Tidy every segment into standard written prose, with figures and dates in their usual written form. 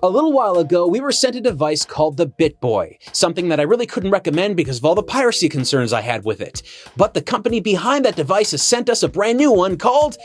A little while ago, we were sent a device called the Bittboy, something that I really couldn't recommend because of all the piracy concerns I had with it. But the company behind that device has sent us a brand new one called,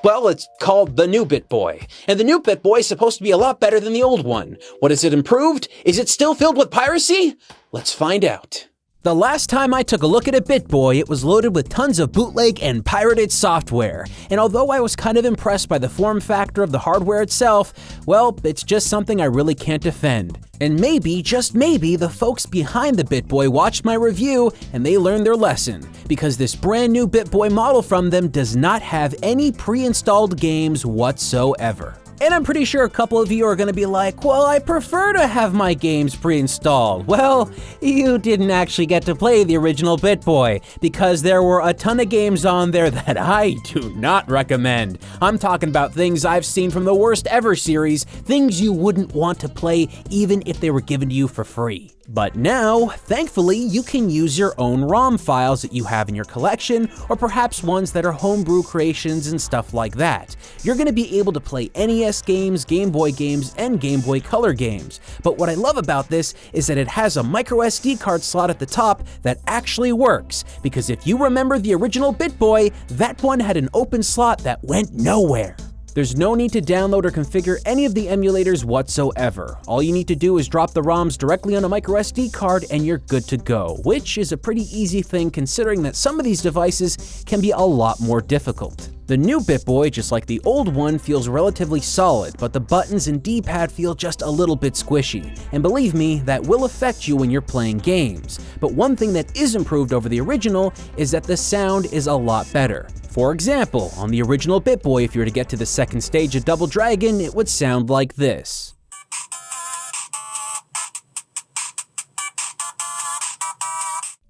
well, it's called the new Bittboy. And the new Bittboy is supposed to be a lot better than the old one. What has it improved? Is it still filled with piracy? Let's find out. The last time I took a look at a Bittboy, it was loaded with tons of bootleg and pirated software. And although I was kind of impressed by the form factor of the hardware itself, well, it's just something I really can't defend. And maybe, just maybe, the folks behind the Bittboy watched my review and they learned their lesson, because this brand new Bittboy model from them does not have any pre-installed games whatsoever. And I'm pretty sure a couple of you are going to be like, well, I prefer to have my games pre-installed. Well, you didn't actually get to play the original Bittboy, because there were a ton of games on there that I do not recommend. I'm talking about things I've seen from the worst ever series, things you wouldn't want to play even if they were given to you for free. But now, thankfully, you can use your own ROM files that you have in your collection, or perhaps ones that are homebrew creations and stuff like that. You're going to be able to play NES games, Game Boy games, and Game Boy Color games. But what I love about this is that it has a micro SD card slot at the top that actually works, because if you remember the original Bittboy, that one had an open slot that went nowhere. There's no need to download or configure any of the emulators whatsoever. All you need to do is drop the ROMs directly on a micro SD card and you're good to go, which is a pretty easy thing considering that some of these devices can be a lot more difficult. The new Bittboy, just like the old one, feels relatively solid, but the buttons and D-pad feel just a little bit squishy. And believe me, that will affect you when you're playing games. But one thing that is improved over the original is that the sound is a lot better. For example, on the original Bittboy, if you were to get to the second stage of Double Dragon, it would sound like this.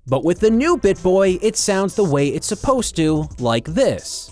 But with the new Bittboy, it sounds the way it's supposed to, like this.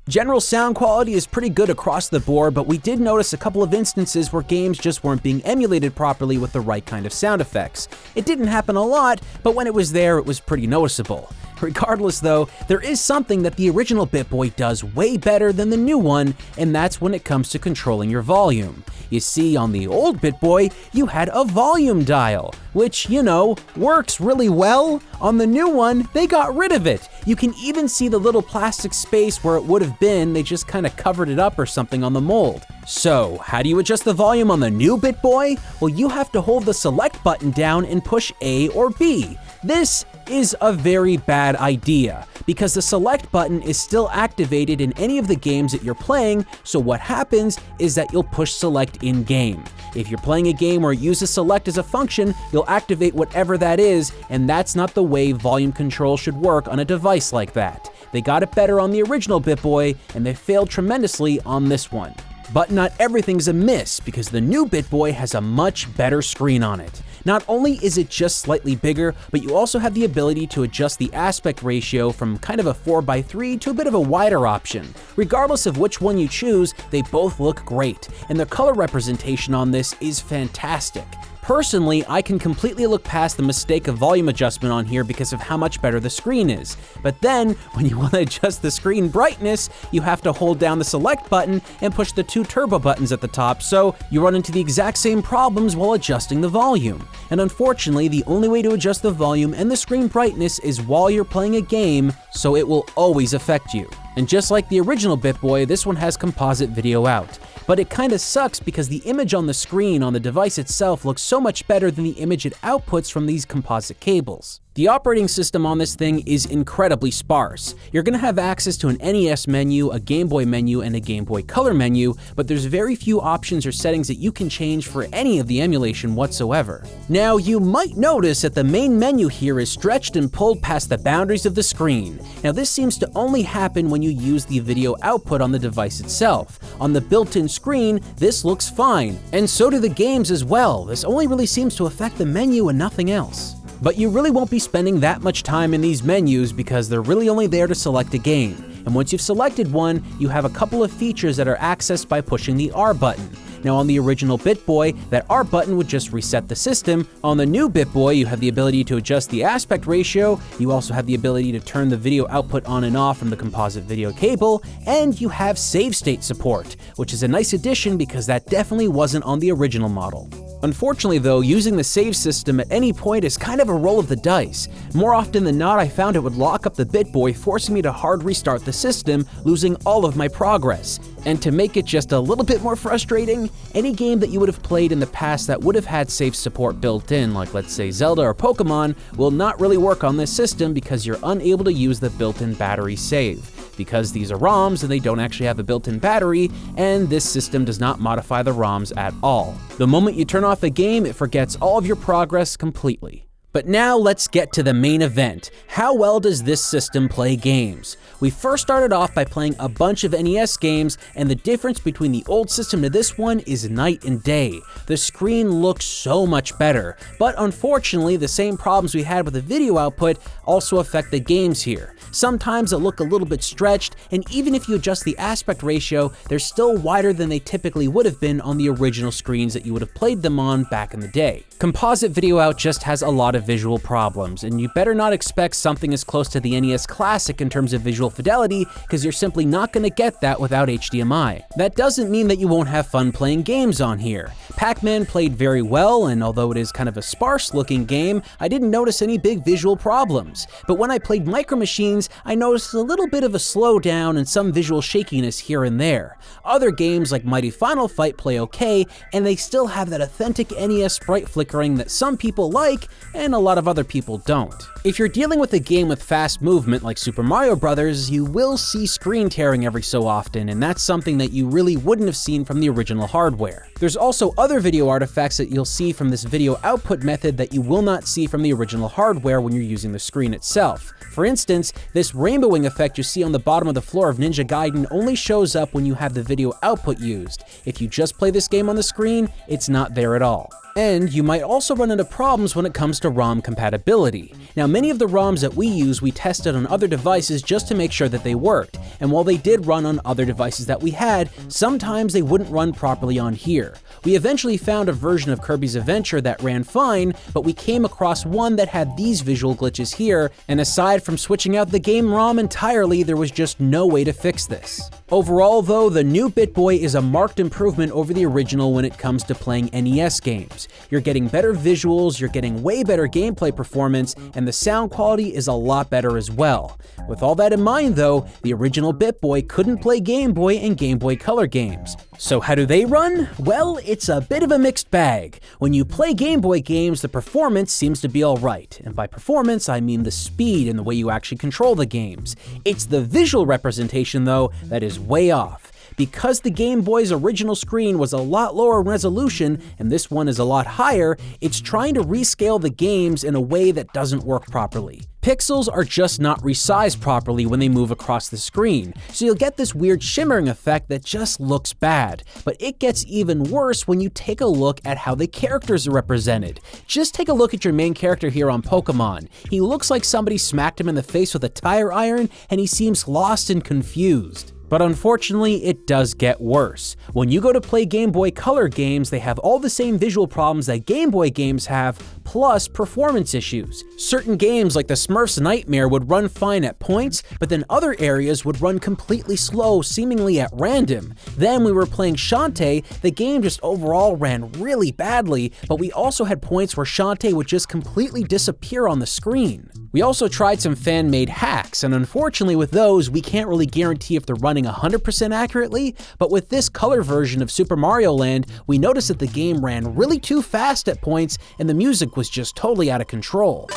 General sound quality is pretty good across the board, but we did notice a couple of instances where games just weren't being emulated properly with the right kind of sound effects. It didn't happen a lot, but when it was there, it was pretty noticeable. Regardless though, there is something that the original Bittboy does way better than the new one, and that's when it comes to controlling your volume. You see, on the old Bittboy, you had a volume dial, which, you know, works really well. On the new one, they got rid of it. You can even see the little plastic space where it would have been, they just kind of covered it up or something on the mold. So, how do you adjust the volume on the new Bittboy? Well, you have to hold the select button down and push A or B. This is a very bad idea, because the select button is still activated in any of the games that you're playing, so what happens is that you'll push select in-game. If you're playing a game where it uses select as a function, you'll activate whatever that is, and that's not the way volume control should work on a device like that. They got it better on the original Bittboy, and they failed tremendously on this one. But not everything's a miss, because the new Bittboy has a much better screen on it. Not only is it just slightly bigger, but you also have the ability to adjust the aspect ratio from kind of a 4:3 to a bit of a wider option. Regardless of which one you choose, they both look great, and the color representation on this is fantastic. Personally, I can completely look past the mistake of volume adjustment on here because of how much better the screen is. But then, when you want to adjust the screen brightness, you have to hold down the select button and push the two turbo buttons at the top, so you run into the exact same problems while adjusting the volume. And unfortunately, the only way to adjust the volume and the screen brightness is while you're playing a game, so it will always affect you. And just like the original Bittboy, this one has composite video out. But it kinda sucks because the image on the screen on the device itself looks so much better than the image it outputs from these composite cables. The operating system on this thing is incredibly sparse. You're gonna have access to an NES menu, a Game Boy menu, and a Game Boy Color menu, but there's very few options or settings that you can change for any of the emulation whatsoever. Now, you might notice that the main menu here is stretched and pulled past the boundaries of the screen. Now, this seems to only happen when you use the video output on the device itself. On the built-in screen, this looks fine, and so do the games as well. This only really seems to affect the menu and nothing else. But you really won't be spending that much time in these menus because they're really only there to select a game. And once you've selected one, you have a couple of features that are accessed by pushing the R button. Now on the original Bittboy, that R button would just reset the system. On the new Bittboy, you have the ability to adjust the aspect ratio, you also have the ability to turn the video output on and off from the composite video cable, and you have save state support, which is a nice addition because that definitely wasn't on the original model. Unfortunately though, using the save system at any point is kind of a roll of the dice. More often than not, I found it would lock up the Bittboy, forcing me to hard restart the system, losing all of my progress. And to make it just a little bit more frustrating, any game that you would have played in the past that would have had save support built in, like let's say Zelda or Pokemon, will not really work on this system because you're unable to use the built-in battery save. Because these are ROMs and they don't actually have a built-in battery, and this system does not modify the ROMs at all. The moment you turn off a game, it forgets all of your progress completely. But now let's get to the main event. How well does this system play games? We first started off by playing a bunch of NES games, and the difference between the old system to this one is night and day. The screen looks so much better, but unfortunately the same problems we had with the video output also affect the games here. Sometimes they'll look a little bit stretched, and even if you adjust the aspect ratio, they're still wider than they typically would have been on the original screens that you would have played them on back in the day. Composite video out just has a lot of visual problems, and you better not expect something as close to the NES Classic in terms of visual fidelity, because you're simply not going to get that without HDMI. That doesn't mean that you won't have fun playing games on here. Pac-Man played very well, and although it is kind of a sparse looking game, I didn't notice any big visual problems. But when I played Micro Machines, I noticed a little bit of a slowdown and some visual shakiness here and there. Other games like Mighty Final Fight play okay, and they still have that authentic NES sprite flickering that some people like, and a lot of other people don't. If you're dealing with a game with fast movement like Super Mario Bros., you will see screen tearing every so often, and that's something that you really wouldn't have seen from the original hardware. There's also other video artifacts that you'll see from this video output method that you will not see from the original hardware when you're using the screen itself. For instance, this rainbowing effect you see on the bottom of the floor of Ninja Gaiden only shows up when you have the video output used. If you just play this game on the screen, it's not there at all. And you might also run into problems when it comes to ROM compatibility. Now, many of the ROMs that we use, we tested on other devices just to make sure that they worked, and while they did run on other devices that we had, sometimes they wouldn't run properly on here. We eventually found a version of Kirby's Adventure that ran fine, but we came across one that had these visual glitches here, and aside from switching out the game ROM entirely, there was just no way to fix this. Overall though, the new Bittboy is a marked improvement over the original when it comes to playing NES games. You're getting better visuals, you're getting way better gameplay performance, and the sound quality is a lot better as well. With all that in mind though, the original Bittboy couldn't play Game Boy and Game Boy Color games. So how do they run? Well, it's a bit of a mixed bag. When you play Game Boy games, the performance seems to be alright, and by performance I mean the speed and the way you actually control the games. It's the visual representation though that is way off. Because the Game Boy's original screen was a lot lower in resolution and this one is a lot higher, it's trying to rescale the games in a way that doesn't work properly. Pixels are just not resized properly when they move across the screen, so you'll get this weird shimmering effect that just looks bad. But it gets even worse when you take a look at how the characters are represented. Just take a look at your main character here on Pokemon. He looks like somebody smacked him in the face with a tire iron, and he seems lost and confused. But unfortunately, it does get worse. When you go to play Game Boy Color games, they have all the same visual problems that Game Boy games have, plus performance issues. Certain games like the Smurfs Nightmare would run fine at points, but then other areas would run completely slow, seemingly at random. Then we were playing Shantae, the game just overall ran really badly, but we also had points where Shantae would just completely disappear on the screen. We also tried some fan-made hacks, and unfortunately with those, we can't really guarantee if they're running 100% accurately, but with this color version of Super Mario Land, we noticed that the game ran really too fast at points and the music was just totally out of control.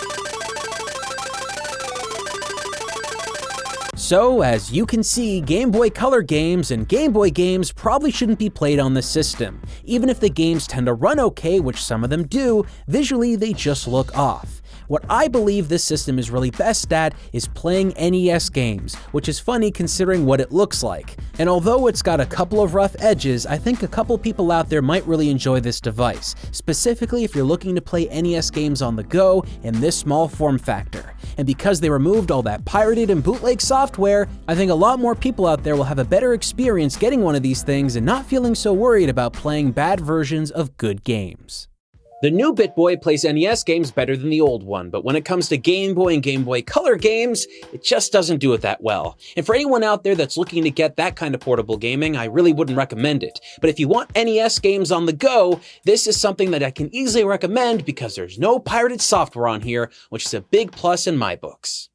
So, as you can see, Game Boy Color games and Game Boy games probably shouldn't be played on the system. Even if the games tend to run okay, which some of them do, visually they just look off. What I believe this system is really best at is playing NES games, which is funny considering what it looks like. And although it's got a couple of rough edges, I think a couple people out there might really enjoy this device, specifically if you're looking to play NES games on the go in this small form factor. And because they removed all that pirated and bootleg software, I think a lot more people out there will have a better experience getting one of these things and not feeling so worried about playing bad versions of good games. The new Bittboy plays NES games better than the old one, but when it comes to Game Boy and Game Boy Color games, it just doesn't do it that well. And for anyone out there that's looking to get that kind of portable gaming, I really wouldn't recommend it. But if you want NES games on the go, this is something that I can easily recommend because there's no pirated software on here, which is a big plus in my books.